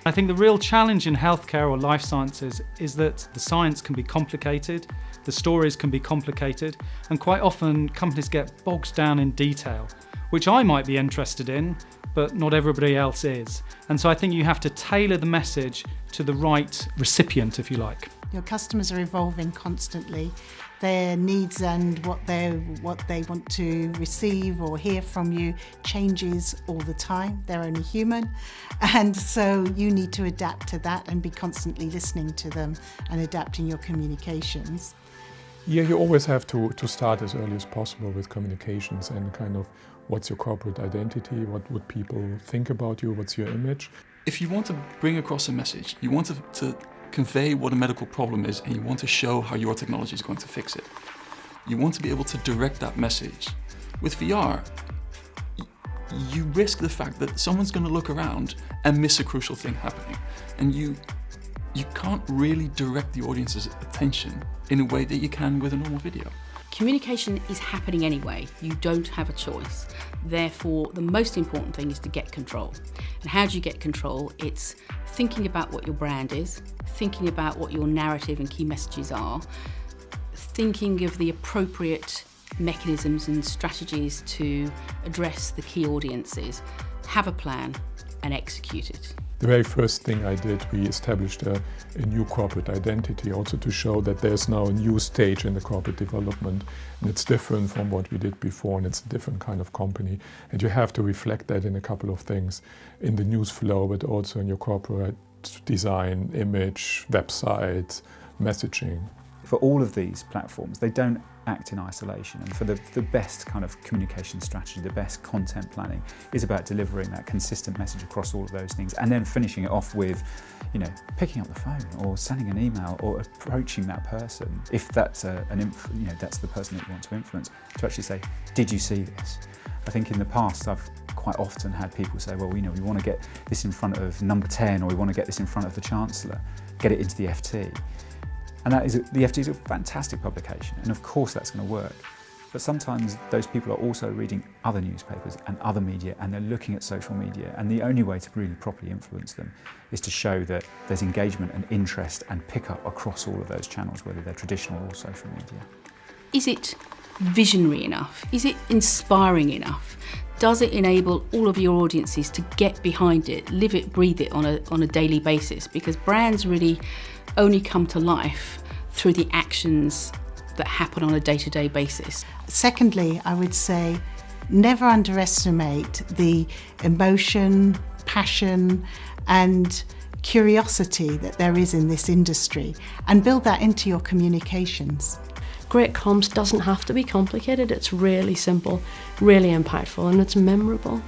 I think the real challenge in healthcare or life sciences is that the science can be complicated, the stories can be complicated, and quite often companies get bogged down in detail, which I might be interested in, but not everybody else is. And so I think you have to tailor the message to the right recipient, if you like. Your customers are evolving constantly. Their needs and what they want to receive or hear from you changes all the time. They're only human. And so you need to adapt to that and be constantly listening to them and adapting your communications. Yeah, you always have to start as early as possible with communications and kind of what's your corporate identity, what would people think about you, what's your image. If you want to bring across a message, you want to convey what a medical problem is, and you want to show how your technology is going to fix it. You want to be able to direct that message. With VR, you risk the fact that someone's going to look around and miss a crucial thing happening. And you can't really direct the audience's attention in a way that you can with a normal video. Communication is happening anyway. You don't have a choice. Therefore, the most important thing is to get control. And how do you get control? It's thinking about what your brand is, thinking about what your narrative and key messages are, thinking of the appropriate mechanisms and strategies to address the key audiences, have a plan and execute it. The very first thing I did, we established a new corporate identity, also to show that there's now a new stage in the corporate development, and it's different from what we did before, and it's a different kind of company. And you have to reflect that in a couple of things, in the news flow, but also in your corporate design, image, website, messaging. For all of these platforms, they don't act in isolation, and for the best kind of communication strategy, the best content planning is about delivering that consistent message across all of those things, and then finishing it off with, picking up the phone or sending an email or approaching that person, if that's that's the person that you want to influence, to actually say, did you see this? I think in the past I've quite often had people say, well, we want to get this in front of number 10, or we want to get this in front of the Chancellor, get it into the FT. And the FT is a fantastic publication, and of course that's going to work. But sometimes those people are also reading other newspapers and other media, and they're looking at social media, and the only way to really properly influence them is to show that there's engagement and interest and pickup across all of those channels, whether they're traditional or social media. Is it visionary enough? Is it inspiring enough? Does it enable all of your audiences to get behind it, live it, breathe it on a daily basis? Because brands really only come to life through the actions that happen on a day-to-day basis. Secondly, I would say never underestimate the emotion, passion and curiosity that there is in this industry, and build that into your communications. Great comms doesn't have to be complicated, it's really simple, really impactful, and it's memorable.